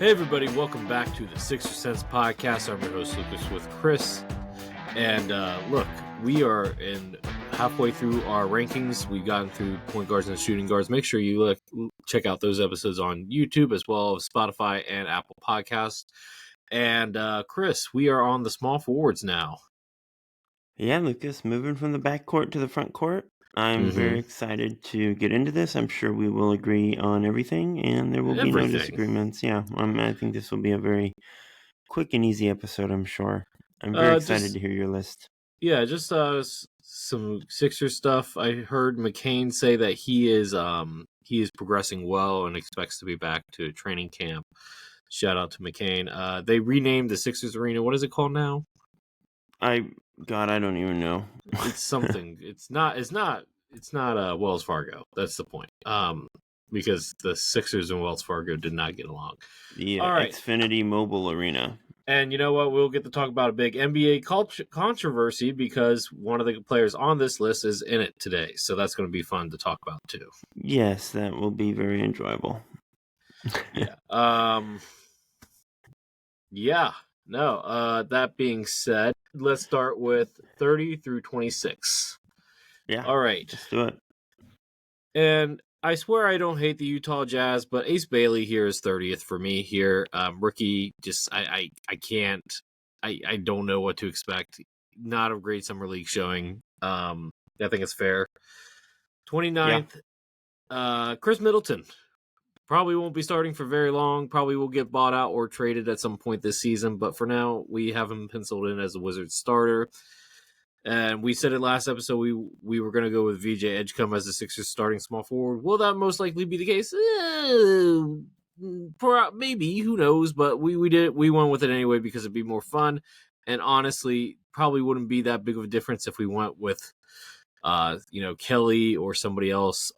Hey everybody, welcome back to the Sixer Sense podcast. I'm your host Lucas with Chris. And look, we are in halfway through our rankings. We've gotten through point guards and shooting guards. Make sure you check out those episodes on YouTube as well as Spotify and Apple Podcasts. And Chris, we are on the small forwards now. Yeah, Lucas, moving from the back court to the front court. I'm very excited to get into this. I'm sure we will agree on everything, and there will be no disagreements. Yeah, I think this will be a very quick and easy episode, I'm sure. I'm very excited to hear your list. Yeah, just some Sixer stuff. I heard McCain say that he is progressing well and expects to be back to training camp. Shout out to McCain. They renamed the Sixers arena. What is it called now? I don't even know. It's something. It's not Wells Fargo. That's the point. Because the Sixers and Wells Fargo did not get along. The Xfinity Mobile Arena. And you know what? We'll get to talk about a big NBA controversy because one of the players on this list is in it today. So that's going to be fun to talk about too. Yes, that will be very enjoyable. Yeah. Yeah. No. That being said, let's start with 30 through 26. Yeah. All right. Let's do it. And I swear I don't hate the Utah Jazz, but Ace Bailey here is 30th for me here. Rookie, just I can't. I don't know what to expect. Not a great summer league showing. I think it's fair. 29th, Chris Middleton. Probably won't be starting for very long. Probably will get bought out or traded at some point this season. But for now, we have him penciled in as a Wizards starter. And we said it last episode, we were going to go with VJ Edgecombe as the Sixers starting small forward. Will that most likely be the case? Maybe, who knows? But we went with it anyway because it'd be more fun. And honestly, probably wouldn't be that big of a difference if we went with, Kelly or somebody else.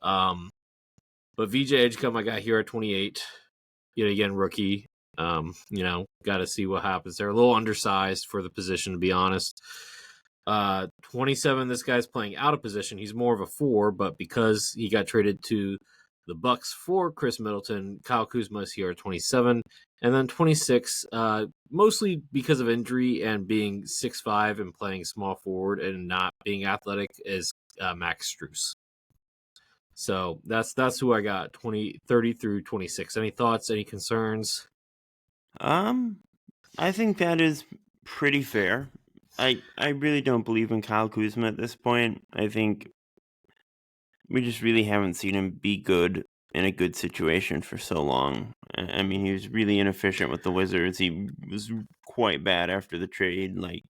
But VJ Edgecombe, I got here at 28. Yet again, rookie. Got to see what happens. They're a little undersized for the position, to be honest. 27, this guy's playing out of position. He's more of a 4, but because he got traded to the Bucks for Chris Middleton, Kyle Kuzma is here at 27. And then 26, mostly because of injury and being 6'5" and playing small forward and not being athletic, is Max Strus. So that's who I got, 30 through 26. Any thoughts, any concerns? I think that is pretty fair. I really don't believe in Kyle Kuzma at this point. I think we just really haven't seen him be good in a good situation for so long. I mean, he was really inefficient with the Wizards. He was quite bad after the trade. Like,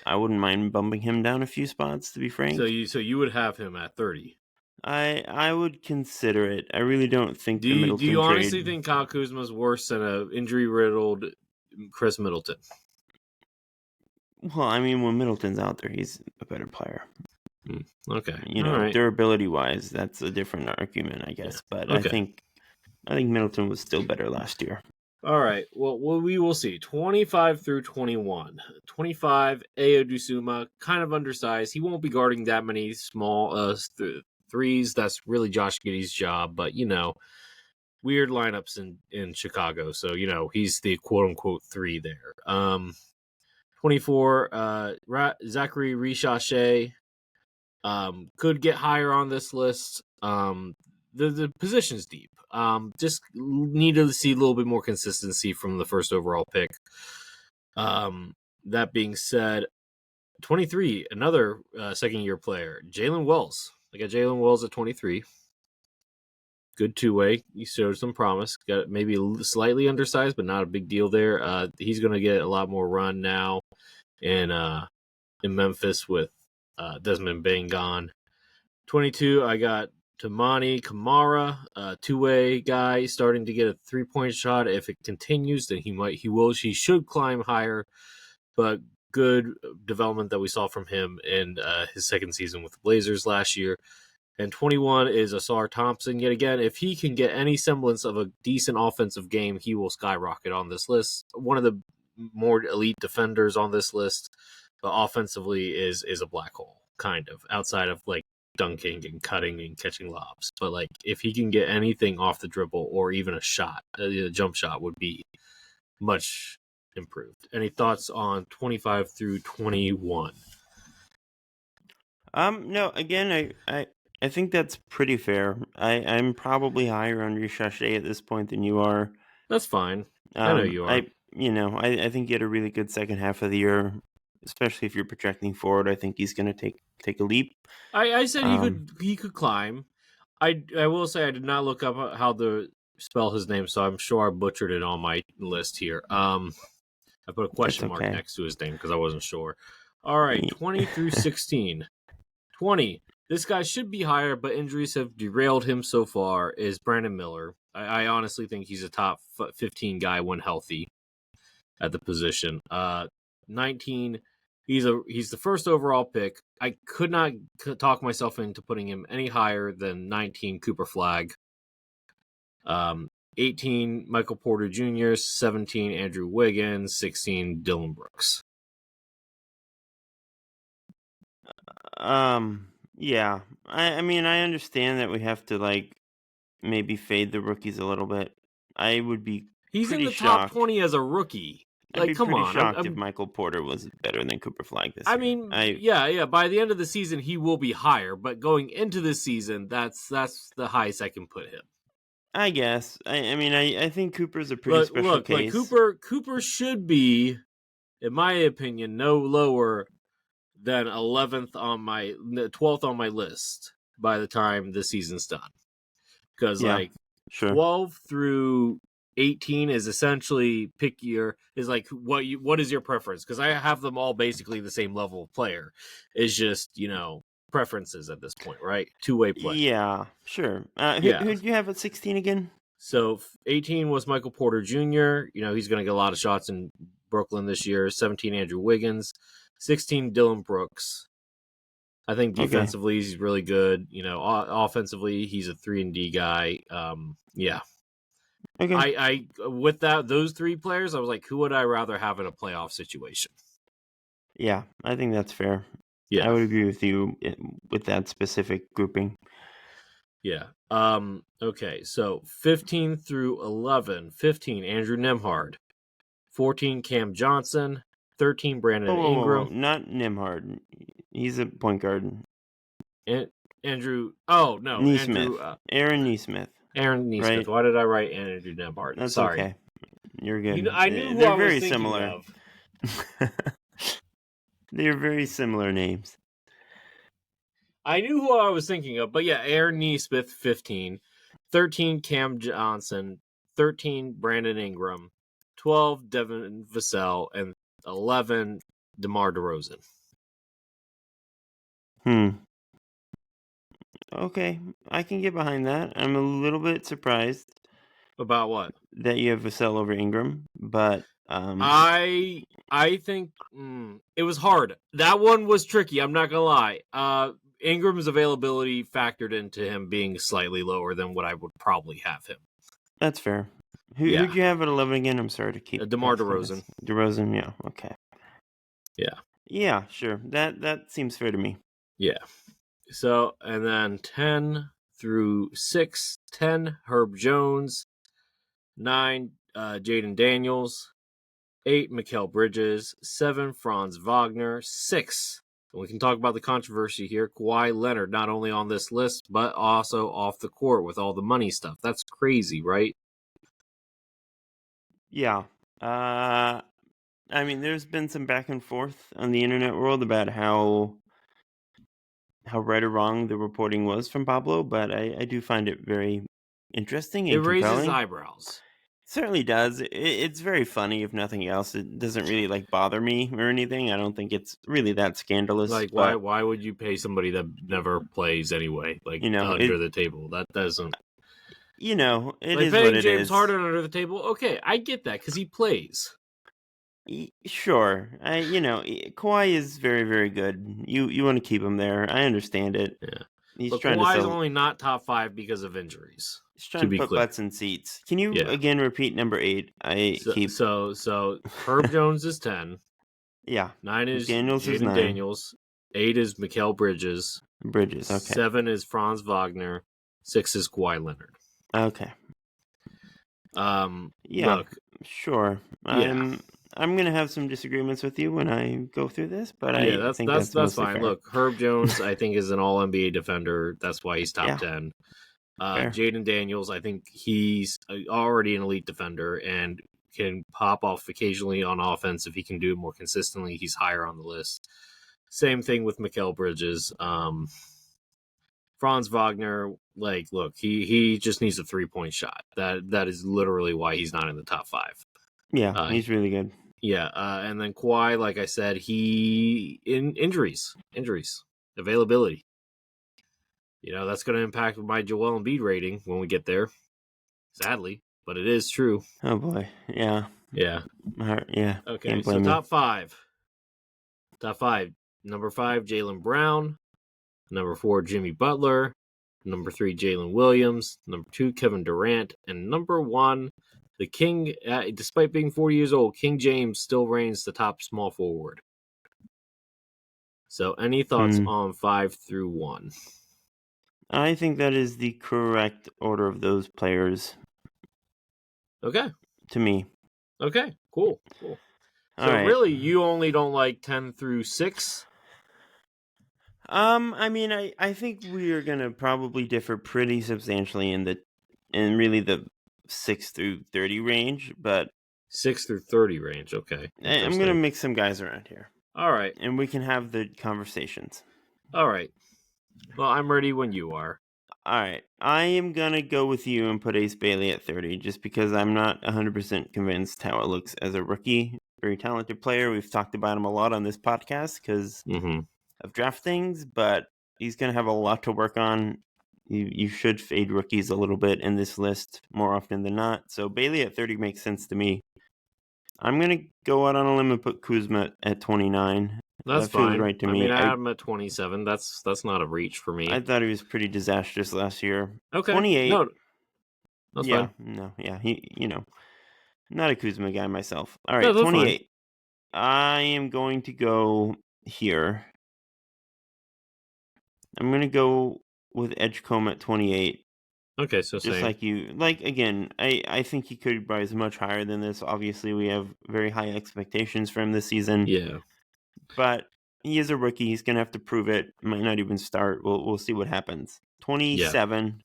I wouldn't mind bumping him down a few spots, to be frank. So you would have him at 30. I would consider it. I really don't think do you honestly think Kyle Kuzma is worse than an injury-riddled Chris Middleton? Well, I mean, when Middleton's out there, he's a better player. Okay. Right. Durability-wise, that's a different argument, I guess. Yeah. But okay. I think Middleton was still better last year. All right. Well, we will see. 25 through 21. 25, Ayo Dosunmu, kind of undersized. He won't be guarding that many small threes. That's really Josh Giddey's job. But, weird lineups in Chicago. So, he's the quote-unquote 3 there. 24, Zachary Richache could get higher on this list. The position's deep. Just need to see a little bit more consistency from the first overall pick. That being said, 23, another second-year player, Jalen Wells. I got Jalen Wells at 23. Good two-way. He showed some promise. Got maybe slightly undersized, but not a big deal there. He's going to get a lot more run now in Memphis with Desmond Bane gone. 22, I got Tamani Kamara, two-way guy, starting to get a three-point shot. If it continues, then he should climb higher. But good development that we saw from him in his second season with the Blazers last year. And 21 is Asar Thompson. Yet again, if he can get any semblance of a decent offensive game, he will skyrocket on this list. One of the more elite defenders on this list, but offensively is a black hole, kind of, outside of like dunking and cutting and catching lobs. But like, if he can get anything off the dribble or even a shot, a jump shot would be much improved. Any thoughts on 25 through 21? No, again, I think that's pretty fair. I'm probably higher on Ricochet at this point than you are. That's fine. I know you are. I think he had a really good second half of the year, especially if you're projecting forward. I think he's going to take a leap. I said he could climb. I will say I did not look up how to spell his name, so I'm sure I butchered it on my list here. I put a question mark next to his name because I wasn't sure. All right, 20 through 16. 20. This guy should be higher, but injuries have derailed him so far, is Brandon Miller. I honestly think he's a top 15 guy when healthy at the position. 19, he's the first overall pick. I could not talk myself into putting him any higher than 19, Cooper Flagg. 18, Michael Porter Jr., 17, Andrew Wiggins, 16, Dylan Brooks. Yeah. I mean, I understand that we have to like maybe fade the rookies a little bit. I would be He's in the shocked. top 20 as a rookie. I'd be pretty shocked if Michael Porter was better than Cooper Flagg this year. I mean, yeah. By the end of the season, he will be higher. But going into this season, that's the highest I can put him. I guess. I think Cooper's a pretty special case. Like Cooper should be, in my opinion, no lower than 12th on my list by the time the season's done. Because 12 through 18 is essentially what is your preference? Because I have them all basically the same level of player. It's just, preferences at this point, right? Two-way play. Yeah, sure. Who do you have at 16 again? So 18 was Michael Porter Jr. He's going to get a lot of shots in Brooklyn this year. 17, Andrew Wiggins. 16, Dylan Brooks. I think defensively he's really good. Offensively he's a 3-and-D guy. Yeah. Okay. I with those three players, I was like, who would I rather have in a playoff situation? Yeah, I think that's fair. Yeah, I would agree with you with that specific grouping. Yeah. Okay, so 15 through 11. 15, Andrew Nembhard. 14, Cam Johnson. 13, Brandon Ingram. Not Nembhard. He's a point guard. Andrew. Oh no, Nesmith. Aaron Nesmith. Aaron Nesmith. Right? Why did I write Andrew Nembhard? That's Sorry. Okay. You're good. I knew who I was very similar. Of. They're very similar names. I knew who I was thinking of, but yeah, Aaron Nesmith, 15. 13, Cam Johnson. 13, Brandon Ingram. 12, Devin Vassell. And 11, DeMar DeRozan. Okay, I can get behind that. I'm a little bit surprised. About what? That you have Vassell over Ingram, but I think it was hard. That one was tricky. I'm not gonna lie. Ingram's availability factored into him being slightly lower than what I would probably have him. That's fair. Who'd you have at 11 again? I'm sorry to keep DeMar DeRozan. DeRozan, yeah, okay. Yeah. Yeah, sure. That seems fair to me. Yeah. So, and then 10 through 6, 10, Herb Jones. 9, Jaden Daniels. 8, Mikal Bridges. 7, Franz Wagner. 6, and we can talk about the controversy here, Kawhi Leonard, not only on this list, but also off the court with all the money stuff. That's crazy, right? Yeah. There's been some back and forth on the internet world about how right or wrong the reporting was from Pablo, but I do find it very interesting and compelling. It raises eyebrows. Certainly does. It's very funny, if nothing else. It doesn't really bother me or anything. I don't think it's really that scandalous. Why would you pay somebody that never plays anyway? Under the table. That doesn't. It is what it is. Paying James Harden under the table. Okay, I get that because he plays. Sure. Kawhi is very, very good. You want to keep him there. I understand it. Yeah. He's trying Kawhi is only not top 5 because of injuries. He's trying to put butts in seats. Can you again repeat number 8? So Herb Jones is 10. Yeah. 9 is Daniels. Daniels. 8 is Mikal Bridges. Bridges, okay. 7 is Franz Wagner. 6 is Kawhi Leonard. Okay. Yeah, Look, sure. yeah. I'm gonna have some disagreements with you when I go through this, but Yeah, I think that's mostly fine. fair. Look, Herb Jones, I think, is an All NBA defender. That's why he's top Yeah. 10. Fair. Jaden Daniels, I think he's already an elite defender and can pop off occasionally on offense if he can do it more consistently. He's higher on the list. Same thing with Mikal Bridges. Franz Wagner, like, look, he just needs a 3-point shot. That is literally why he's not in the top 5. Yeah, he's really good. Yeah, and then Kawhi, like I said, he in injuries, availability. That's going to impact my Joel Embiid rating when we get there. Sadly, but it is true. Oh boy, yeah. Yeah. Yeah. Okay, Can't so blame top 5. Top 5. Number 5, Jaylen Brown. Number 4, Jimmy Butler. Number 3, Jalen Williams. Number 2, Kevin Durant. And number 1, the King, despite being 40 years old, King James still reigns the top small forward. So any thoughts on 5 through 1? I think that is the correct order of those players. Okay. To me. Okay, cool. So right. Really, you only don't like 10 through 6? I mean, I think we are gonna probably differ pretty substantially in really the 6 through 30 range, but 6 through 30 range. Okay. I'm gonna mix some guys around here. All right. And we can have the conversations. All right. Well, I'm ready when you are. All right. I am going to go with you and put Ace Bailey at 30 just because I'm not 100% convinced how it looks as a rookie. Very talented player. We've talked about him a lot on this podcast because of draft things, but he's going to have a lot to work on. You should fade rookies a little bit in this list more often than not. So Bailey at 30 makes sense to me. I'm going to go out on a limb and put Kuzma at 29. That feels fine. right to me. I mean, I had him at 27. That's not a reach for me. I thought he was pretty disastrous last year. Okay. 28. No, that's fine. No, yeah, not a Kuzma guy myself. All right, No, that's 28. fine. I am going to go here. I'm going to go with Edgecombe at 28. Okay, so just same. like you. Like, again, I think he could rise much higher than this. Obviously, we have very high expectations for him this season. Yeah. But he is a rookie. He's going to have to prove it. Might not even start. We'll see what happens. 27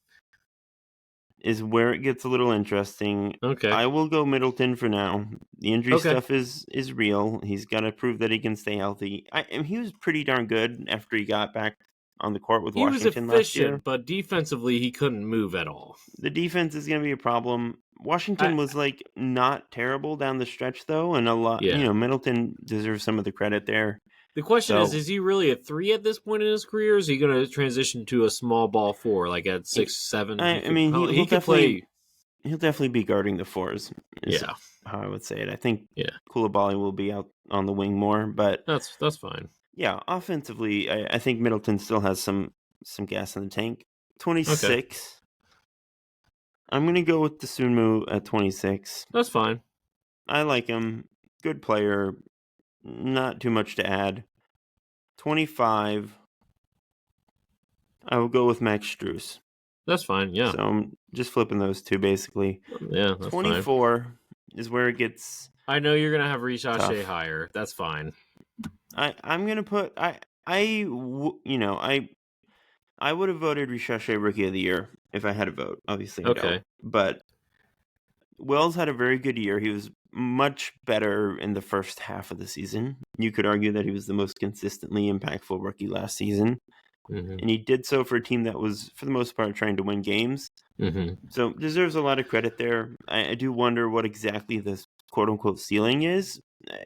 is where it gets a little interesting. Okay. I will go Middleton for now. The injury stuff is real. He's got to prove that he can stay healthy. He was pretty darn good after he got back on the court with Washington last year. He was efficient, but defensively he couldn't move at all. The defense is going to be a problem. Washington was not terrible down the stretch though, and a lot. Middleton deserves some of the credit there. The question is he really a 3 at this point in his career? Or is he going to transition to a small ball 4, like at 6, 7? He'll definitely be guarding the 4s. Yeah, how I would say it. I think Coulibaly will be out on the wing more, but that's fine. Yeah, offensively, I think Middleton still has some gas in the tank. 26. Okay. I'm going to go with Dosunmu at 26. That's fine. I like him. Good player. Not too much to add. 25. I will go with Max Strus. That's fine, yeah. So I'm just flipping those two, basically. Yeah, that's 24 fine. Is where it gets I know you're going to have Ricochet higher. That's fine. I'm going to put... I would have voted Ricochet Rookie of the Year if I had a vote. Obviously, I don't. But Wells had a very good year. He was much better in the first half of the season. You could argue that he was the most consistently impactful rookie last season. Mm-hmm. And he did so for a team that was, for the most part, trying to win games. Mm-hmm. So deserves a lot of credit there. I do wonder what exactly this quote-unquote ceiling is.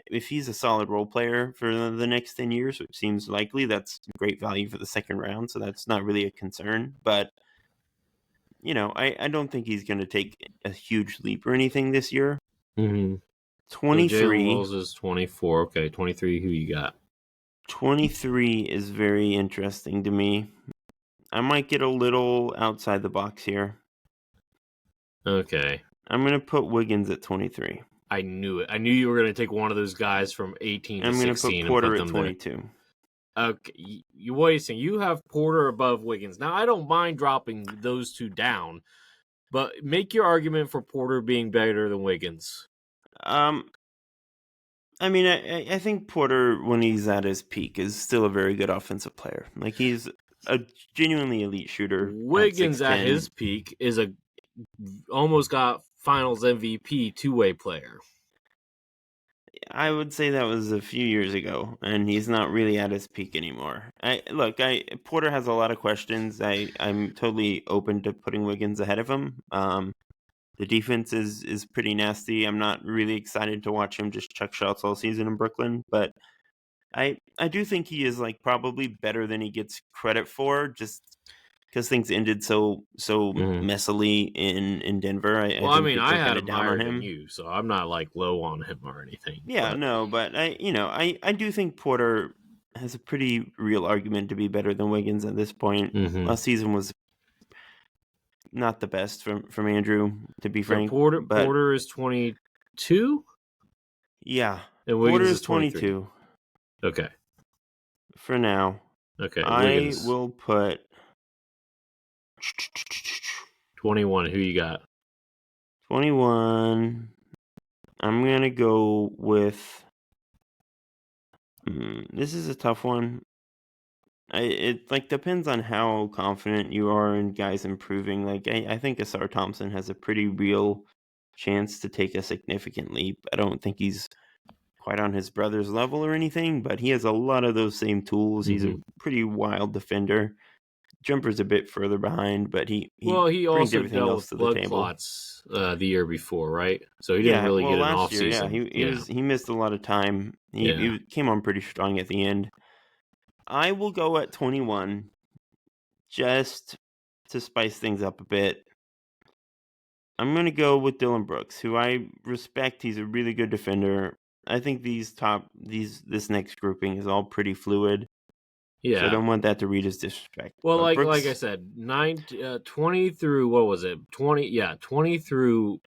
If he's a solid role player for the next 10 years, which seems likely, that's great value for the second round, so that's not really a concern. But, I don't think he's going to take a huge leap or anything this year. Mm-hmm. 23. So Jalen Wells is 24. Okay, 23, who you got? 23 is very interesting to me. I might get a little outside the box here. Okay. I'm going to put Wiggins at 23. I knew it. I knew you were going to take one of those guys from 18 to 16. I'm going to put Porter at 22. Okay, you wasting. You have Porter above Wiggins. Now I don't mind dropping those two down, but make your argument for Porter being better than Wiggins. I mean, I think Porter, when he's at his peak, is still a very good offensive player. Like, he's a genuinely elite shooter. Wiggins at his peak is almost got Finals MVP two-way player. I would say that was a few years ago, and he's not really at his peak anymore. Porter has a lot of questions. I'm totally open to putting Wiggins ahead of him. The defense is pretty nasty. I'm not really excited to watch him just chuck shots all season in Brooklyn, but I do think he is like probably better than he gets credit for, just because things ended so messily in Denver. I think people I are had kind of him down higher on him. than you, so I'm not like low on him or anything. Yeah, no, but I do think Porter has a pretty real argument to be better than Wiggins at this point. Last season was not the best from Andrew, to be frank. Porter is 22. Yeah, and Wiggins Porter is 22. Okay. For now. Okay. I will put 21. Who you got? 21. I'm gonna go with. This is a tough one. It like depends on how confident you are in guys improving. Like I think Asar Thompson has a pretty real chance to take a significant leap. I don't think he's quite on his brother's level or anything, but he has a lot of those same tools. He's a pretty wild defender. Jumper's a bit further behind, but he brings also everything dealt else with to the blood table. Clots the year before, right? So he didn't really get an off season. He missed a lot of time. He came on pretty strong at the end. I will go at 21, just to spice things up a bit. I'm going to go with Dylan Brooks, who I respect. He's a really good defender. I think this next grouping is all pretty fluid. Yeah. So I don't want that to read as disrespect. Well, like I said, 20 through, what was it? 20 through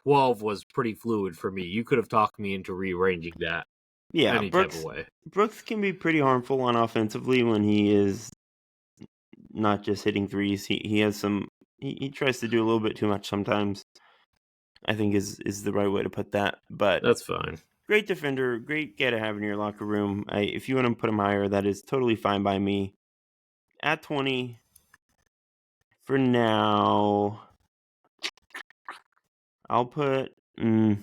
12 was pretty fluid for me. You could have talked me into rearranging that any type of way. Brooks can be pretty harmful on offensively when he is not just hitting threes. He has some. He tries to do a little bit too much sometimes. I think is the right way to put that. But that's fine. Great defender, great guy to have in your locker room. If you want to put him higher, that is totally fine by me. At 20, for now, I'll put. You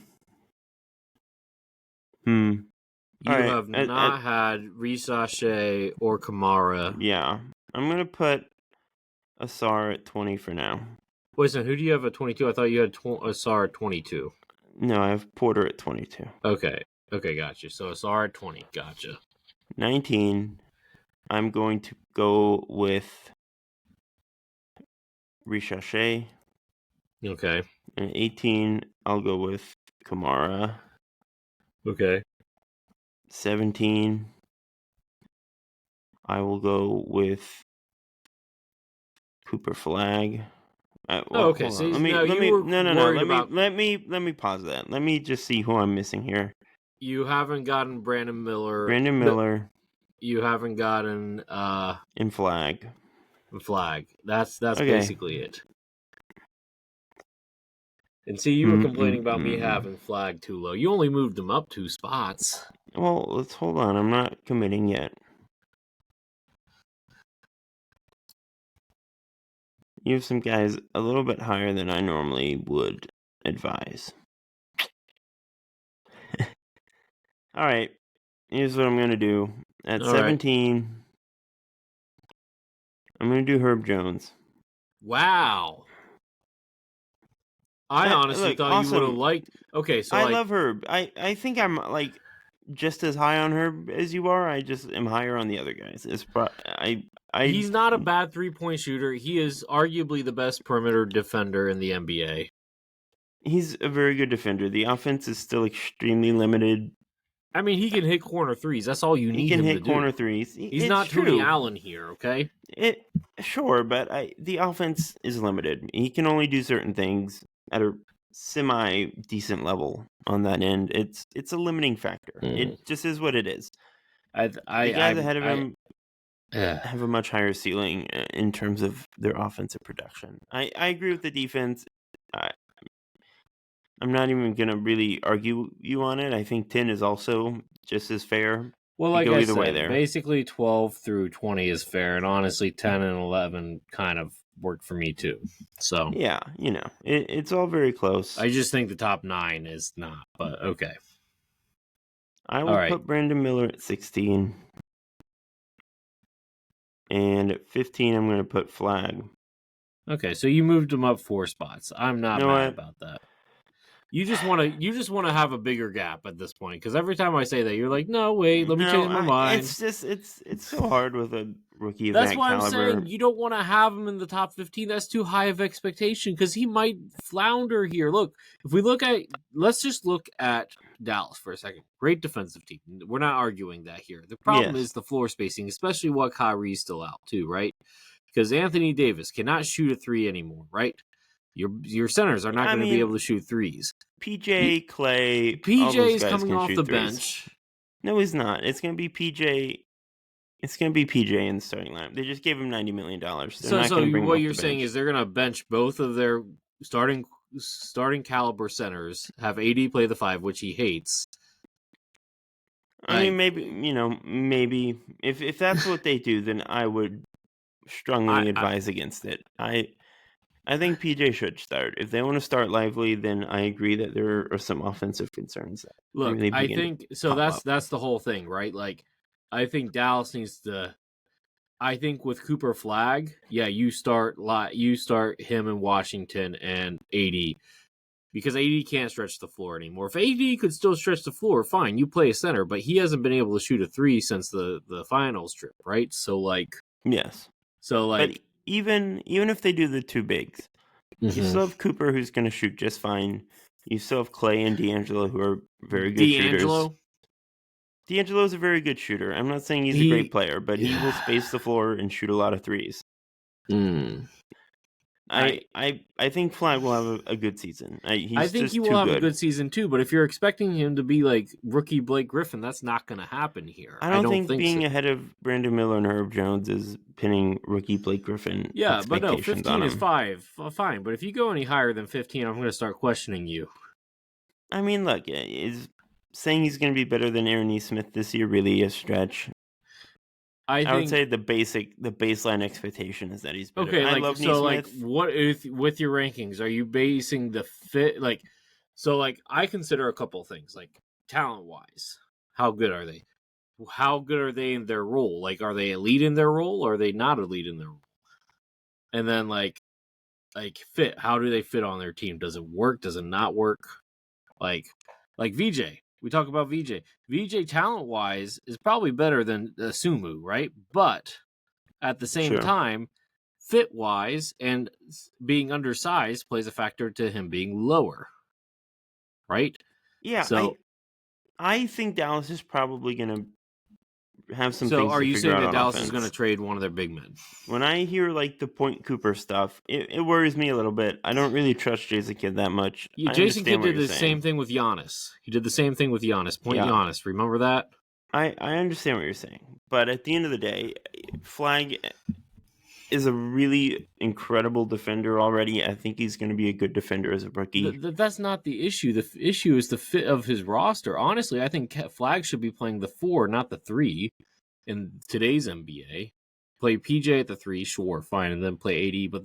have not had Risache or Kamara. Yeah, I'm gonna put Asar at 20 for now. Wait, so who do you have at 22? I thought you had Asar at 22. No, I have Porter at 22. Okay, gotcha. So Asar at 20, gotcha. 19, I'm going to go with Risache. Okay. And 18, I'll go with Kamara. Okay. 17, I will go with Cooper Flag. Okay. So let me pause that. Let me just see who I'm missing here. You haven't gotten Brandon Miller. You haven't gotten in Flag. That's okay. Basically it. And see, you were complaining about me having Flag too low. You only moved him up 2 spots. Well, let's hold on. I'm not committing yet. You have some guys a little bit higher than I normally would advise. All right. Here's what I'm going to do. At 17, I'm going to do Herb Jones. Wow. I honestly thought you would have liked... Okay, so I love Herb. I think I'm like just as high on Herb as you are. I just am higher on the other guys. He's not a bad 3-point shooter. He is arguably the best perimeter defender in the NBA. He's a very good defender. The offense is still extremely limited. I mean, he can hit corner threes. That's all you need him to do. He can hit corner threes. He's not Tony Allen here, okay? Sure, but the offense is limited. He can only do certain things at a semi-decent level on that end. It's a limiting factor. It just is what it is. The guys ahead of him yeah. have a much higher ceiling in terms of their offensive production. I agree with the defense. I'm not even going to really argue you on it. I think 10 is also just as fair. Well, You like go I either way said, there. basically 12 through 20 is fair, and honestly, 10 and 11 kind of worked for me too. So Yeah, it's all very close. I just think the top 9 is not, but okay. I All will right. put Brandon Miller at 16. And at 15, I'm going to put Flag. Okay, so you moved him up 4 spots. I'm not mad about that. You just want to have a bigger gap at this point, because every time I say that, you're like, no, wait, let me change my mind. It's just it's so hard with a rookie of That's that why caliber. I'm saying you don't want to have him in the top 15. That's too high of expectation because he might flounder here. Look, let's just look at Dallas for a second. Great defensive team. We're not arguing that here. The problem is the floor spacing, especially while Kyrie's still out too, right? Because Anthony Davis cannot shoot a 3 anymore, right? Your centers are not going to be able to shoot 3s. PJ, Clay, PJ is coming off the bench. No, he's not. It's going to be PJ. It's going to be PJ in the starting lineup. They just gave him $90 million. So what you're saying is they're going to bench both of their starting caliber centers, have AD play the 5, which he hates. I mean, maybe if that's what they do, then I would strongly advise against it. I think PJ should start. If they want to start Lively, then I agree that there are some offensive concerns. Look, really I think so. That's the whole thing, right? Like, I think Dallas needs to. I think with Cooper Flag, yeah, you start him in Washington and AD, because AD can't stretch the floor anymore. If AD could still stretch the floor, fine, you play a center, but he hasn't been able to shoot a 3 since the finals trip, right? So like, yes. So like, but even if they do the 2 bigs, you still have Cooper who's going to shoot just fine. You still have Clay and D'Angelo who are very good shooters. D'Angelo's a very good shooter. I'm not saying he's a great player, but he will space the floor and shoot a lot of 3s. I think Flag will have a good season. I think he will have a good season too, but if you're expecting him to be like rookie Blake Griffin, that's not going to happen here. I don't think being ahead of Brandon Miller and Herb Jones is pinning rookie Blake Griffin. Yeah, but no, 15 is fine. But if you go any higher than 15, I'm going to start questioning you. I mean, look, is saying he's going to be better than Aaron Nesmith this year really a stretch? I would say the baseline expectation is that he's better. Okay, I love Nesmith. What if with your rankings are you basing the fit I consider a couple things, like talent wise, how good are they? How good are they in their role? Like, are they elite in their role or are they not elite in their role? And then like fit, how do they fit on their team? Does it work? Does it not work? Like VJ. We talk about VJ. VJ talent-wise is probably better than Sumu, right? But at the same time, fit-wise and being undersized plays a factor to him being lower, right? Yeah, so I think Dallas is probably going to have some things to figure out. So are you saying that Dallas offense. Is going to trade one of their big men? When I hear like the Point Cooper stuff, it worries me a little bit. I don't really trust Jason Kidd that much. Yeah, Jason Kidd did the same thing with Giannis. He did the same thing with Giannis. Giannis. Remember that? I understand what you're saying. But at the end of the day, Flag is a really incredible defender already. I think he's going to be a good defender as a rookie. That's not the issue. The issue is the fit of his roster. Honestly, I think Flag should be playing the 4, not the 3 in today's NBA. Play PJ at the 3, sure, fine, and then play AD. But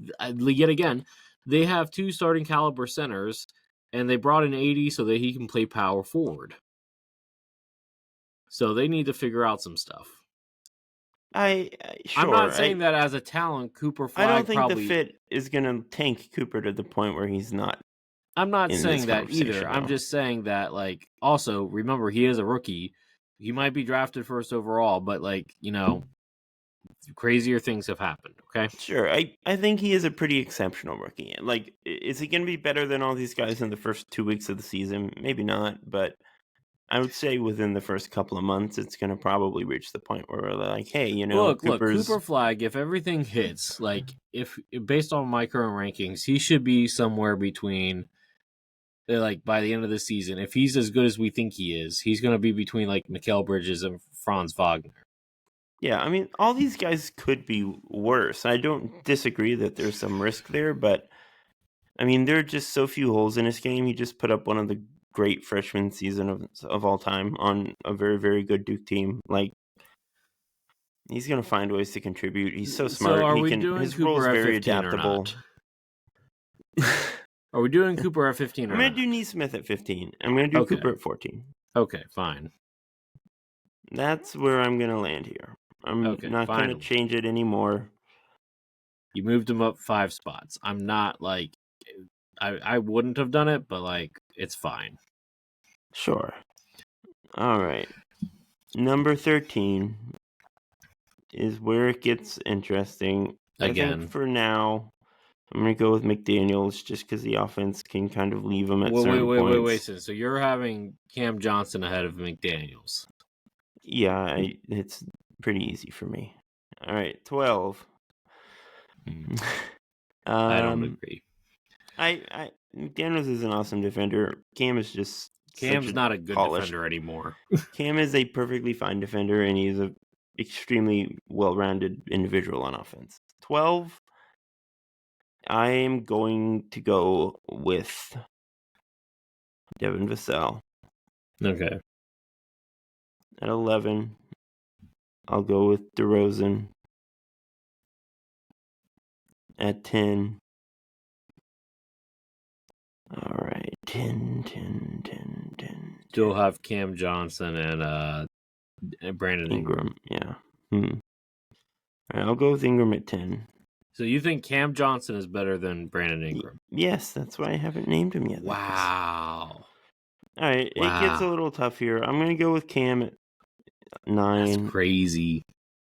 yet again, they have 2 starting caliber centers, and they brought in AD so that he can play power forward. So they need to figure out some stuff. I'm not saying that as a talent, Cooper Flag. I don't think the fit is going to tank Cooper to the point where he's not. I'm not saying that either. Though. I'm just saying that, like, also remember he is a rookie. He might be drafted first overall, but crazier things have happened. Okay, sure. I think he is a pretty exceptional rookie. Like, is he going to be better than all these guys in the first 2 weeks of the season? Maybe not, but I would say within the first couple of months, it's going to probably reach the point where we're like, hey, look, Cooper Flag, if everything hits, like if based on my current rankings, he should be somewhere between like by the end of the season, if he's as good as we think he is, he's going to be between like Mikal Bridges and Franz Wagner. Yeah, I mean, all these guys could be worse. I don't disagree that there's some risk there, but I mean, there are just so few holes in his game. He just put up one of the great freshman season of all time on a very, very good Duke team. Like, he's going to find ways to contribute. He's so smart. So are we doing his Cooper role's at very 15 adaptable. or not? Are we doing Cooper at 15 or I'm going to not? do Neesmith at 15. I'm going to do Okay. Cooper at 14. Okay, fine. That's where I'm going to land here. I'm not going to change it anymore. You moved him up 5 spots. I'm not like, I wouldn't have done it, but like, it's fine. Sure. All right. Number 13 is where it gets interesting. Again. I think for now, I'm going to go with McDaniels just because the offense can kind of leave him at certain points. Wait. So you're having Cam Johnson ahead of McDaniels. Yeah, it's pretty easy for me. All right, 12. I don't agree. McDaniels is an awesome defender. Cam is just Cam's not a good defender anymore. Cam is a perfectly fine defender, and he's an extremely well-rounded individual on offense. 12. I am going to go with Devin Vassell. Okay. At 11, I'll go with DeRozan. At 10. All right, 10. You'll have Cam Johnson and Brandon Ingram. Yeah. All right, I'll go with Ingram at 10. So you think Cam Johnson is better than Brandon Ingram? Yes, that's why I haven't named him yet. Wow. All right, It gets a little tough here. I'm going to go with Cam at 9. That's crazy.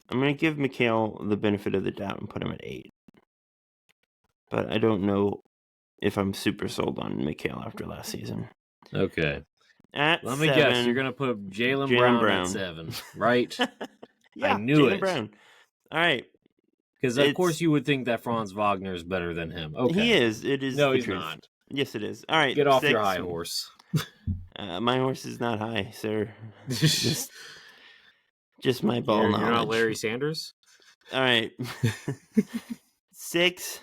I'm going to give Mikal the benefit of the doubt and put him at 8. But I don't know if I'm super sold on Mikal after last season. Okay. Let me guess. You're going to put Jaylen Brown at 7, right? Yeah, I knew Jaylen it. Brown. All right. Because, of course, you would think that Franz Wagner is better than him. Okay. He is. It is. No, the he's truth. not. Yes, it is. All right. Get off 6. your high horse. My horse is not high, sir. just my ball knowledge. You're not Larry Sanders? All right. 6.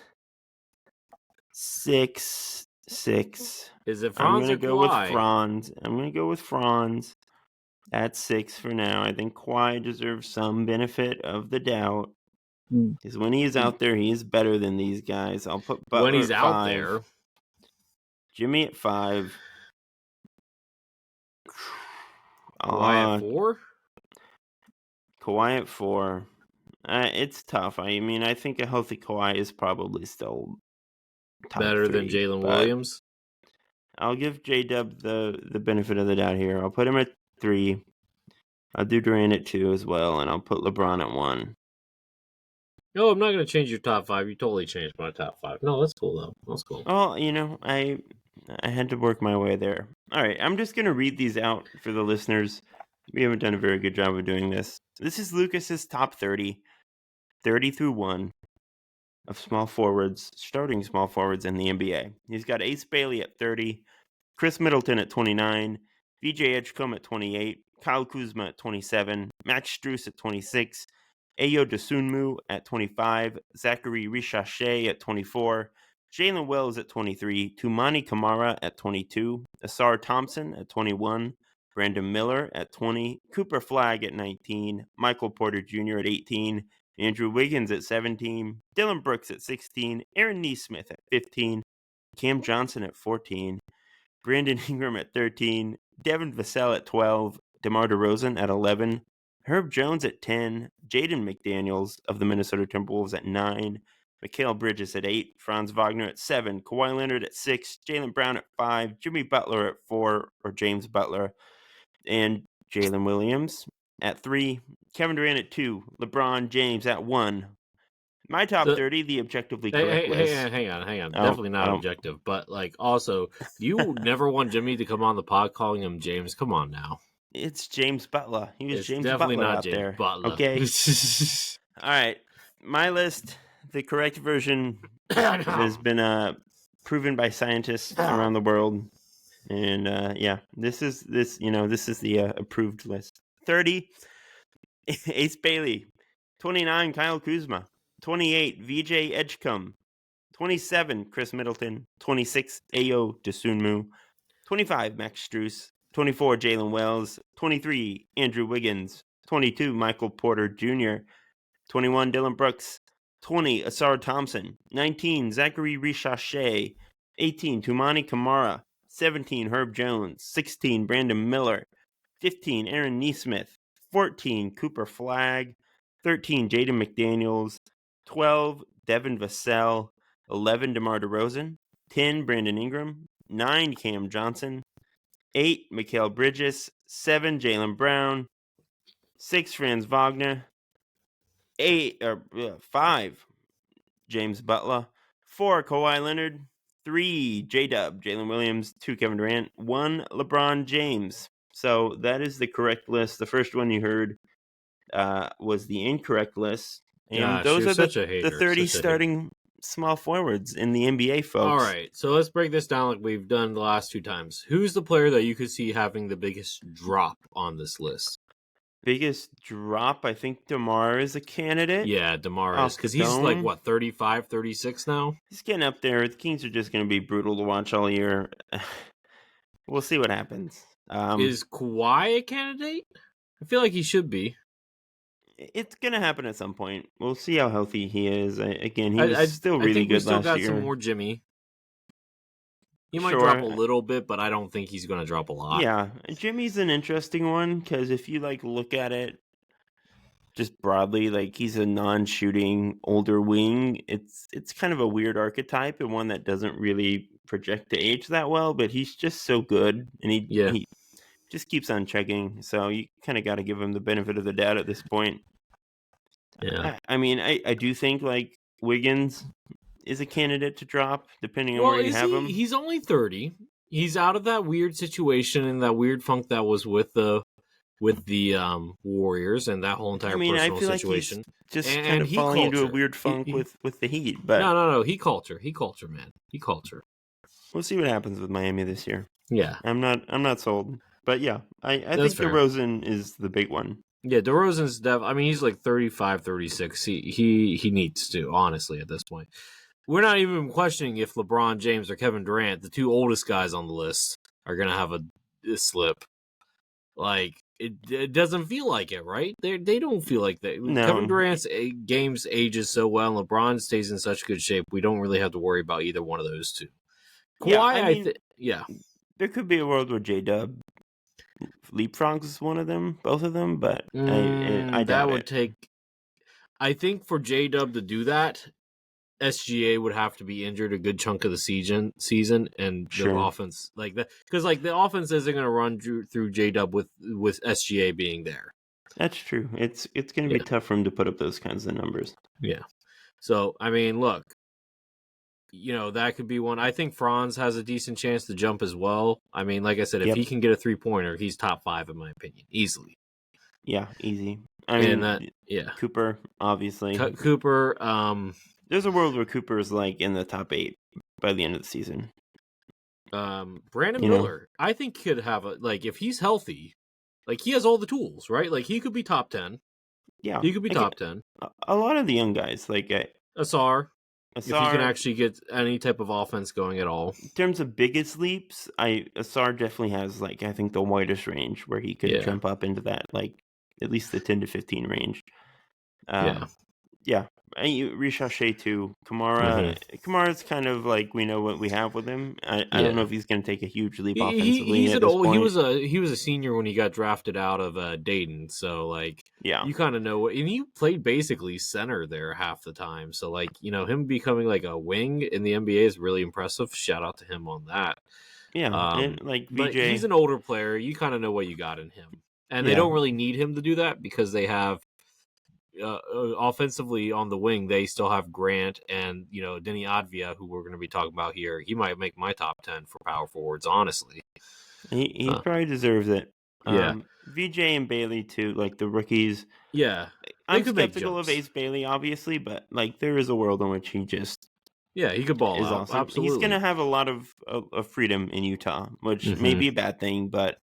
Is it Franz I'm going to go with Kawhi? Franz. I'm going to go with Franz at 6 for now. I think Kawhi deserves some benefit of the doubt. Because when he is out there, he is better than these guys. I'll put Butler when he's at out 5. there. Jimmy at 5. Kawhi at 4? Kawhi at 4. It's tough. I mean, I think a healthy Kawhi is probably still top better 3, than Jalen Williams. I'll give J-Dub the benefit of the doubt here. I'll put him at 3. I'll do Durant at 2 as well, and I'll put LeBron at 1. No, I'm not going to change your top 5. You totally changed my top 5. No, that's cool, though. That's cool. Well, I had to work my way there. All right, I'm just going to read these out for the listeners. We haven't done a very good job of doing this. This is Lucas's top 30 through 1 of small forwards, starting small forwards in the NBA. He's got Ace Bailey at 30, Chris Middleton at 29, VJ Edgecombe at 28, Kyle Kuzma at 27, Max Strus at 26, Ayo Dosunmu at 25, Zachary Richachet at 24, Jalen Wells at 23, Tumani Kamara at 22, Asar Thompson at 21, Brandon Miller at 20, Cooper Flagg at 19, Michael Porter Jr. at 18, Andrew Wiggins at 17, Dylan Brooks at 16, Aaron Neesmith at 15, Cam Johnson at 14, Brandon Ingram at 13, Devin Vassell at 12, DeMar DeRozan at 11, Herb Jones at 10, Jaden McDaniels of the Minnesota Timberwolves at 9, Mikal Bridges at 8, Franz Wagner at 7, Kawhi Leonard at 6, Jaylen Brown at 5, Jimmy Butler at 4, or James Butler, and Jalen Williams at 3, Kevin Durant at 2, LeBron James at 1. My top 30, the objectively correct list. Hang on. Definitely not objective. But, also, you never want Jimmy to come on the pod calling him James. Come on now. It's James Butler. He was James definitely Butler not out James there. Butler. Okay? All right. My list, the correct version, has been proven by scientists around the world. And this is the approved list. 30, Ace Bailey. 29, Kyle Kuzma. 28, VJ Edgecombe. 27, Chris Middleton. 26, Ayo Dosunmu. 25, Max Strus. 24, Jalen Wells. 23, Andrew Wiggins. 22, Michael Porter Jr. 21, Dylan Brooks. 20, Asar Thompson. 19, Zachary Richache. 18, Tumani Kamara. 17, Herb Jones. 16, Brandon Miller. 15, Aaron Neesmith. 14, Cooper Flagg. 13, Jaden McDaniels. 12, Devin Vassell. 11, DeMar DeRozan. 10, Brandon Ingram. 9, Cam Johnson. 8, Mikal Bridges. 7, Jaylen Brown. 6, Franz Wagner. 5, James Butler. 4, Kawhi Leonard. 3, J-Dub, Jalen Williams. 2, Kevin Durant. 1, LeBron James. So that is the correct list. The first one you heard was the incorrect list. And Gosh, those you're are such a the hater. 30 starting small forwards in the NBA, folks. All right, so let's break this down like we've done the last 2 times. Who's the player that you could see having the biggest drop on this list? Biggest drop, I think DeMar is a candidate. Yeah, DeMar is, because he's like, what, 35, 36 now? He's getting up there. The Kings are just going to be brutal to watch all year. We'll see what happens. Is Kawhi a candidate? I feel like he should be. It's going to happen at some point. We'll see how healthy he is. Again, he was still really good last year. I think we still got some more Jimmy. He might drop a little bit, but I don't think he's going to drop a lot. Yeah, Jimmy's an interesting one because if you look at it just broadly, he's a non-shooting older wing. It's kind of a weird archetype and one that doesn't really project to age that well, but he's just so good and he just keeps on chugging. So you kind of got to give him the benefit of the doubt at this point. Yeah, I mean, I do think Wiggins is a candidate to drop depending on where you have him. He's only 30. He's out of that weird situation and that weird funk that was with the Warriors and that whole entire personal situation. Just kind of falling into a weird funk with the Heat. But no, Heat culture, man. Heat culture. We'll see what happens with Miami this year. Yeah. I'm not sold. But yeah, I think DeRozan is the big one. Yeah, DeRozan's he's like 35, 36. He needs to, honestly, at this point. We're not even questioning if LeBron James or Kevin Durant, the 2 oldest guys on the list, are going to have a slip. It doesn't feel like it, right? They don't feel like that. No. Kevin Durant's games ages so well, and LeBron stays in such good shape. We don't really have to worry about either one of those 2. Kawhi, there could be a world where J-Dub leapfrogs one of them, both of them, but I doubt that would it. take. I think for J-Dub to do that, SGA would have to be injured a good chunk of the season, and the offense like that, because the offense isn't going to run through J-Dub with SGA being there. That's true. It's going to be tough for him to put up those kinds of numbers. Yeah. So I mean, look, that could be one. I think Franz has a decent chance to jump as well. I mean, like I said, if he can get a 3-pointer, he's top 5 in my opinion, easily. Yeah, easy. I mean, Cooper, obviously. Cooper. There's a world where Cooper is in the top 8 by the end of the season. Brandon Miller, I think could have if he's healthy, he has all the tools, right? He could be top 10. Yeah, he could be top 10. A lot of the young guys, Asar, if he can actually get any type of offense going at all. In terms of biggest leaps, Asar definitely has I think the widest range where he could jump up into that at least the 10 to 15 range. Yeah. Richache too. Kamara's kind of we know what we have with him. I don't know if he's going to take a huge leap offensively. He's at this point. He was a senior when he got drafted out of Dayton, so you kind of know, and he played basically center there half the time. So him becoming a wing in the NBA is really impressive. Shout out to him on that. Yeah, and VJ, but he's an older player. You kind of know what you got in him, and they don't really need him to do that because they have. Offensively on the wing, they still have Grant and Denny Advia, who we're going to be talking about here. He might make my top 10 for power forwards, honestly. He probably deserves it. VJ and Bailey too, the rookies. Yeah, I'm skeptical of Ace Bailey, obviously, but there is a world in which he just Yeah, he could ball is out. awesome. Absolutely. He's going to have a lot of freedom in Utah, which may be a bad thing, but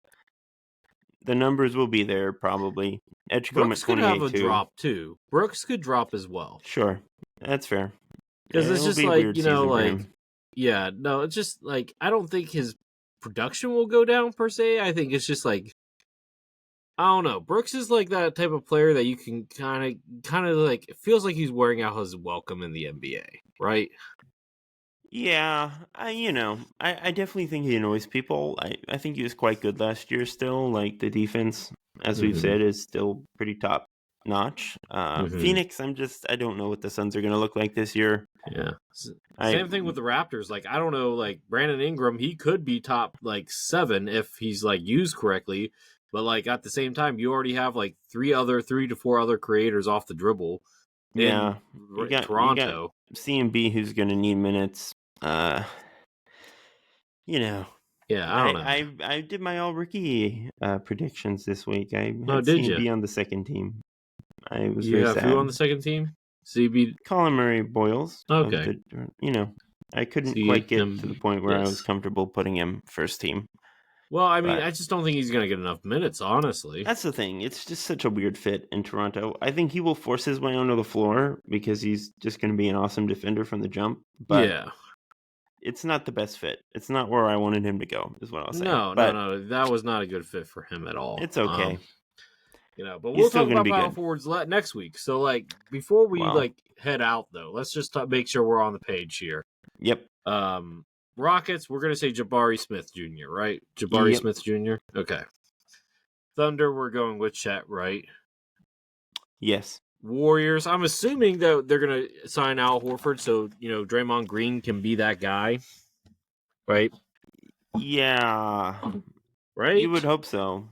the numbers will be there probably. Edgecombe Brooks at could 28 have a too. drop too. Brooks could drop as well. Sure, that's fair. Because it's It'll just be a like, weird season for him. yeah, no, it's just like, I don't think his production will go down per se. I think it's just like, I don't know. Brooks is like that type of player that you can kind of like, it feels like he's wearing out his welcome in the NBA, right? Yeah, I definitely think he annoys people. I think he was quite good last year still. Like, the defense, as we've said, is still pretty top notch. Phoenix, I don't know what the Suns are going to look like this year. Yeah. Same thing with the Raptors. Like, I don't know, like, Brandon Ingram, he could be top, like, 7 if he's, like, used correctly. But, like, at the same time, you already have, like, 3 to 4 other creators off the dribble in Toronto. You got CMB, who's going to need minutes. Yeah, I don't know. I did my all-rookie predictions this week. I had did CMB you? on the second team. I was You very have sad. who on the second team? CB. Colin Murray Boyles. Okay. I couldn't quite get to the point where I was comfortable putting him first team. Well, I mean, I just don't think he's going to get enough minutes, honestly. That's the thing. It's just such a weird fit in Toronto. I think he will force his way onto the floor because he's just going to be an awesome defender from the jump. But yeah. It's not the best fit. It's not where I wanted him to go, is what I'll say. No. That was not a good fit for him at all. It's okay. But we'll talk about power forwards next week. So, like, before we head out, though, let's just make sure we're on the page here. Yep. Rockets, we're going to say Jabari Smith Jr., right? Jabari Smith Jr.? Okay. Thunder, we're going with Chet, right? Yes. Warriors, I'm assuming that they're going to sign Al Horford, so, Draymond Green can be that guy, right? Yeah. Right? You would hope so.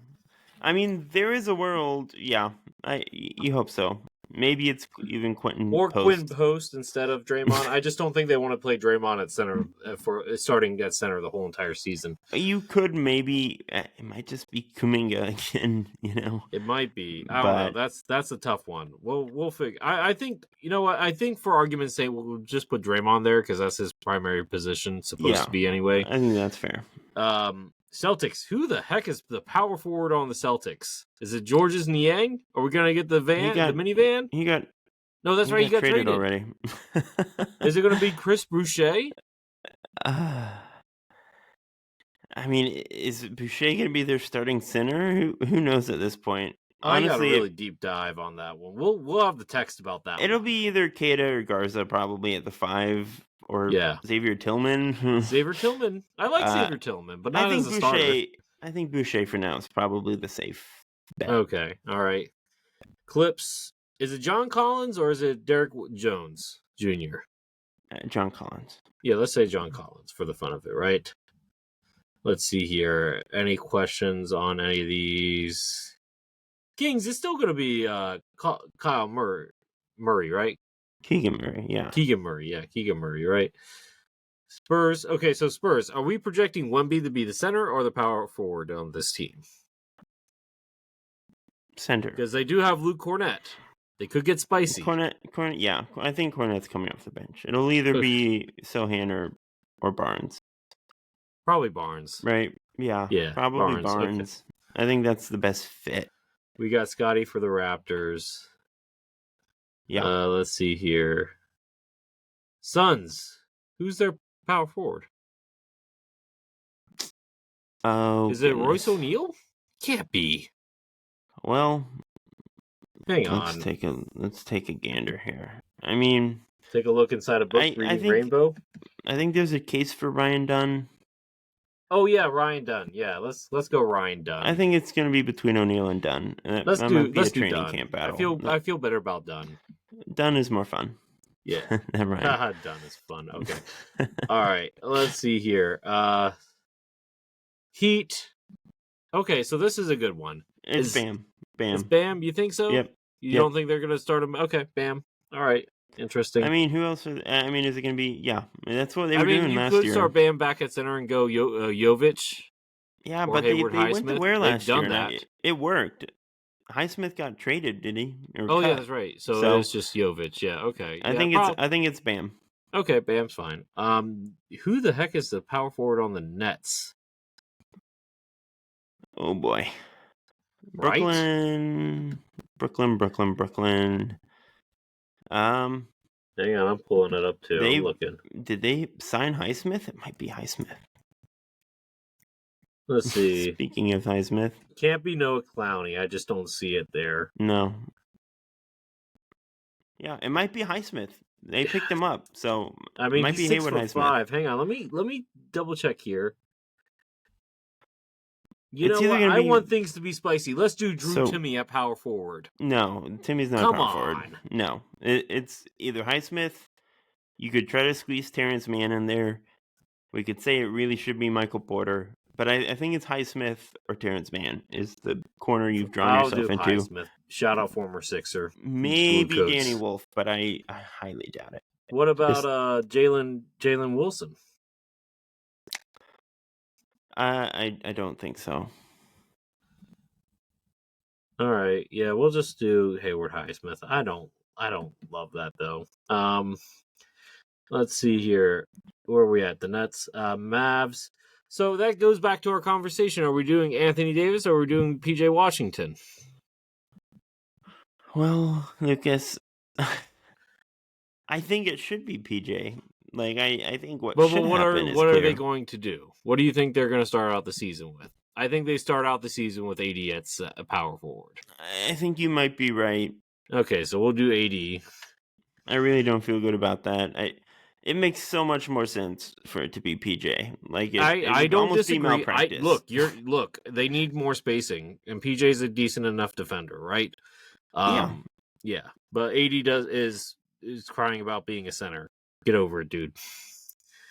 I mean, there is a world, you hope so. Maybe it's even Quentin Post. Quentin Post instead of Draymond. I just don't think they want to play Draymond at center for starting at center the whole entire season. You could maybe. It might just be Kuminga again. It might be. I don't know. That's a tough one. We'll figure. I think what. I think for argument's sake, we'll just put Draymond there because that's his primary position supposed to be anyway. I think that's fair. Celtics. Who the heck is the power forward on the Celtics? Is it Georges Niang? Are we gonna get the minivan? No, that's right. He got traded already. Is it gonna be Chris Boucher? I mean, is Boucher gonna be their starting center? Who knows at this point? Honestly, I got a really deep dive on that one. We'll have the text about that. It'll be either Keita or Garza probably at the 5. Or Xavier Tillman. Xavier Tillman. I like Xavier Tillman, but not as a starter. I think Boucher for now is probably the safe bet. Okay. All right. Clips. Is it John Collins or is it Derek Jones Jr.? John Collins. Yeah, let's say John Collins for the fun of it, right? Let's see here. Any questions on any of these? Kings is still going to be Kyle Murray, right? Keegan Murray, yeah. Keegan Murray, right? Spurs. Okay, so Spurs. Are we projecting Wemby to be the center or the power forward on this team? Center. Because they do have Luke Cornett. They could get spicy. Cornett, yeah. I think Cornett's coming off the bench. It'll either be Sohan or Barnes. Probably Barnes. Right? Yeah. Probably Barnes. Okay. I think that's the best fit. We got Scotty for the Raptors. Yeah. Let's see here. Suns. Who's their power forward? Oh, is it Royce O'Neal? Can't be. Well, hang on. Let's take a gander here. I mean, take a look inside a book. Reading Rainbow. I think there's a case for Ryan Dunn. Oh yeah, Ryan Dunn. Yeah, let's go Ryan Dunn. I think it's going to be between O'Neal and Dunn. Let's do training Dunn. Camp battle. I feel better about Dunn. Dunn is more fun. Yeah, never mind. Dunn is fun. Okay. All right. Let's see here. Heat. Okay, so this is a good one. It's Bam. It's Bam. You think so? Yep. You don't think they're going to start him? Okay, Bam. All right. Interesting. I mean, who else? Is it going to be? Yeah, that's what they were doing last year. You could start Bam back at center and go Jovic. Yeah, but they went to where last year? That. It worked. Highsmith got traded, did he? Yeah, that's right. So it's just Jovic. Yeah, okay. I think it's Bam. Okay, Bam's fine. Who the heck is the power forward on the Nets? Oh boy. Right? Brooklyn. Hang on, I'm pulling it up too. I'm looking. Did they sign Highsmith? It might be Highsmith. Let's see. Speaking of Highsmith. Can't be Noah Clowney. I just don't see it there. No. Yeah, it might be Highsmith. They picked him up, so I mean, it might he's be 6'5". Hang on, let me double check here. You know what? I want things to be spicy. Let's do Drew Timme at power forward. No, Timmy's not Come power on. forward. No, it's either Highsmith. You could try to squeeze Terrence Mann in there. We could say it really should be Michael Porter, but I think it's Highsmith or Terrence Mann is the corner you've drawn yourself into. Highsmith. Shout out former Sixer. Maybe Danny Wolf, but I highly doubt it. What about Jalen Wilson? I don't think so. All right, yeah, we'll just do Hayward Highsmith. I don't love that though. Let's see here. Where are we at? The Nets, Mavs. So that goes back to our conversation. Are we doing Anthony Davis or are we doing PJ Washington? Well, Lucas, I think it should be PJ. Like I think what are they going to do? What do you think they're going to start out the season with? I think they start out the season with AD at power forward. I think you might be right. Okay, so we'll do AD. I really don't feel good about that. It makes so much more sense for it to be PJ. Like I don't almost disagree. Look, they need more spacing, and PJ's a decent enough defender, right? Yeah. But AD is crying about being a center. Get over it, dude.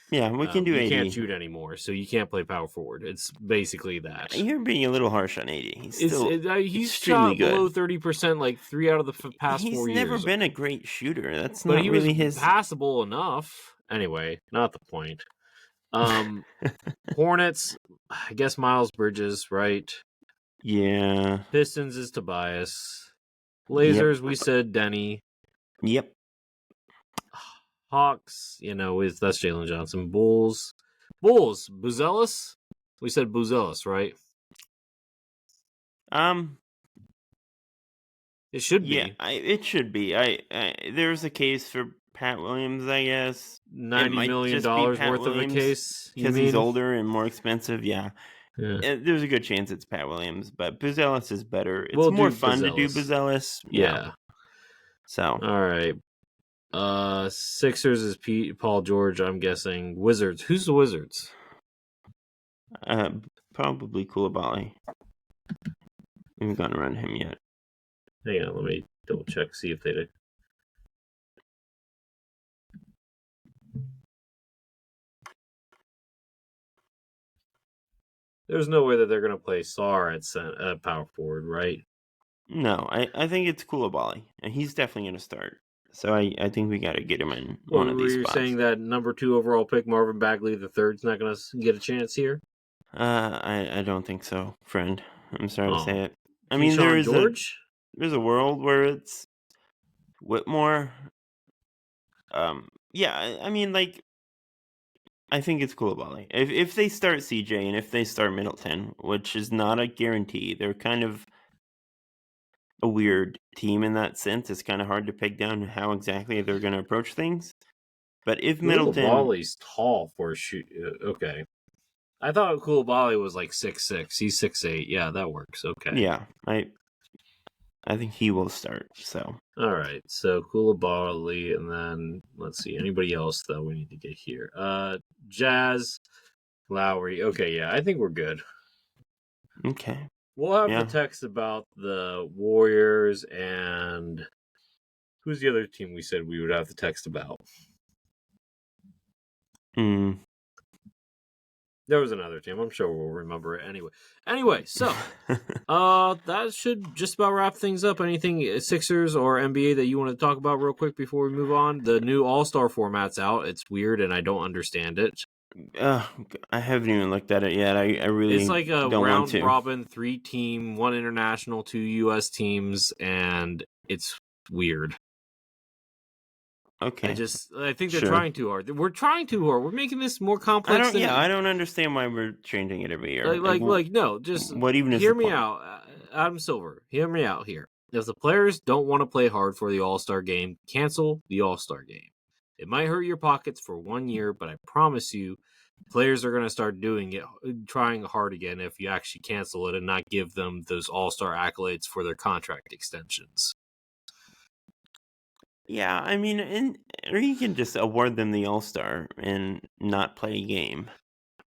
Yeah, we can do AD. You can't shoot anymore, so you can't play power forward. It's basically that. You're being a little harsh on AD. He's shot below 30%, like 3 out of the past 4 years. He's never been a great shooter. That's but not he really was passable enough. Anyway, not the point. Hornets, I guess Miles Bridges, right? Yeah. Pistons is Tobias. Blazers, we said Denny. Yep. Hawks, that's Jalen Johnson. Bulls, Buzelis. We said Buzelis, right? It should be. Yeah, it should be. There's a case for Pat Williams, I guess. $90 million worth of a case because he's older and more expensive. Yeah. There's a good chance it's Pat Williams, but Buzelis is better. It's more fun to do Buzelis. Yeah. So all right. Sixers is Paul George, I'm guessing. Wizards. Who's the Wizards? Probably Koulibaly. We haven't gotten around him yet. Hang on, let me double check, see if they did. There's no way that they're going to play Sarr at power forward, right? No, I think it's Koulibaly, and he's definitely going to start. So I think we got to get him in one of these spots. Were you saying that number 2 overall pick, Marvin Bagley III's not going to get a chance here? I don't think so, friend. I'm sorry to say it. I mean, there's a world where it's Whitmore. Yeah, I mean, like, I think it's Koulibaly. If they start CJ and if they start Middleton, which is not a guarantee, they're kind of a weird team in that sense. It's kind of hard to peg down how exactly they're going to approach things. But if Middleton... Koulibaly's tall for a shoot. Okay. I thought Koulibaly was like 6'6". He's 6'8". Yeah, that works. Okay. Yeah, I think he will start. So. All right. So Koulibaly, and then let's see anybody else that we need to get here. Jazz, Lowry. Okay, yeah, I think we're good. Okay. We'll have the text about the Warriors and who's the other team we said we would have the text about? There was another team. I'm sure we'll remember it anyway. So that should just about wrap things up. Anything Sixers or NBA that you want to talk about real quick before we move on? The new All-Star format's out. It's weird and I don't understand it. I haven't even looked at it yet. I really it's like a round robin, 3-team, 1 international, 2 U.S. teams, and it's weird. Okay. I think they're Sure. trying too hard. We're trying too hard. We're making this more complex. I don't understand why we're changing it every year. No, just what even is hear the me point? out, Adam Silver. Hear me out here. If the players don't want to play hard for the All-Star game, cancel the All-Star game. It might hurt your pockets for 1 year, but I promise you, players are going to start trying hard again if you actually cancel it and not give them those All-Star accolades for their contract extensions. Yeah, I mean, or you can just award them the All-Star and not play a game.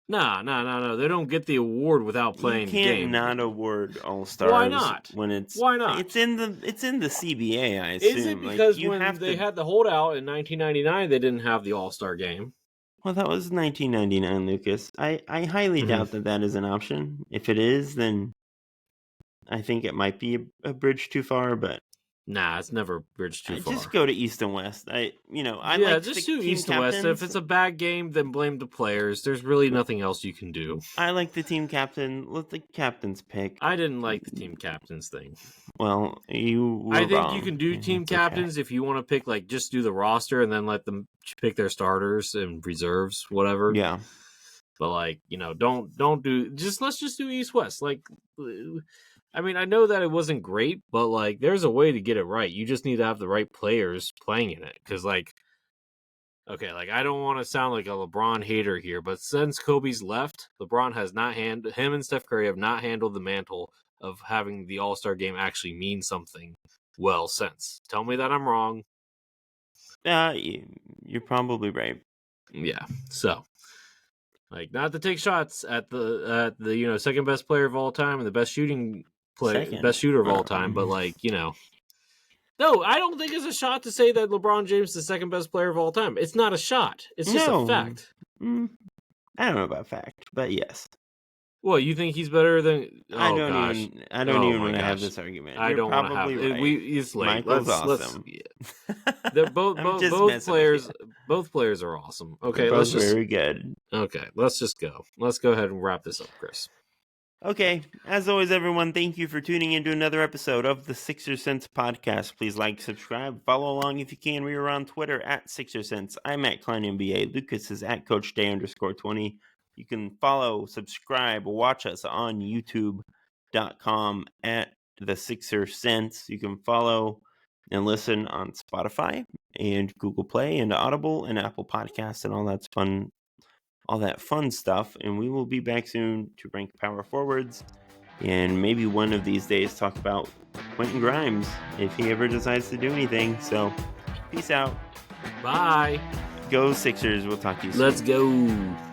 No. They don't get the award without playing the game. You can't not award All-Stars. Why not? Why not? It's in the CBA, I assume. Is it because they had the holdout in 1999, they didn't have the All-Star game? Well, that was 1999, Lucas. I highly doubt that is an option. If it is, then I think it might be a bridge too far, but nah, it's never a bridge too far. Just go to East and West. Just do East and West. If it's a bad game, then blame the players. There's really nothing else you can do. I like the team captain. Let the captains pick. I didn't like the team captains thing. Well, I think you can do team captains if you want to pick, just do the roster and then let them pick their starters and reserves, whatever. Yeah. But don't do. Let's just do East West. I mean, I know that it wasn't great, but there's a way to get it right. You just need to have the right players playing in it. Because I don't want to sound like a LeBron hater here, but since Kobe's left, LeBron has not him and Steph Curry have not handled the mantle of having the All-Star game actually mean something well since. Tell me that I'm wrong. You're probably right. Yeah. So, not to take shots at the second best player of all time and the best best shooter of all time, but no, I don't think it's a shot to say that LeBron James is the second best player of all time. It's not a shot. It's just a fact. I don't know about fact, but yes. Well, you think he's better than? I don't even want to have this argument. I don't want to have it. Right. It's late. Michael's awesome. Both players are awesome. Okay, they're both very good. Okay, let's just go. Let's go ahead and wrap this up, Chris. Okay, as always, everyone, thank you for tuning in to another episode of the Sixer Sense podcast. Please like, subscribe, follow along if you can. We are on Twitter at Sixer Sense. I'm at Kline NBA. Lucas is at CoachDay_20. You can follow, subscribe, watch us on YouTube.com at the Sixer Sense. You can follow and listen on Spotify and Google Play and Audible and Apple Podcasts and all that fun stuff. And we will be back soon to rank power forwards and maybe one of these days talk about Quentin Grimes if he ever decides to do anything. So peace out. Bye. Go Sixers. We'll talk to you soon. Let's go.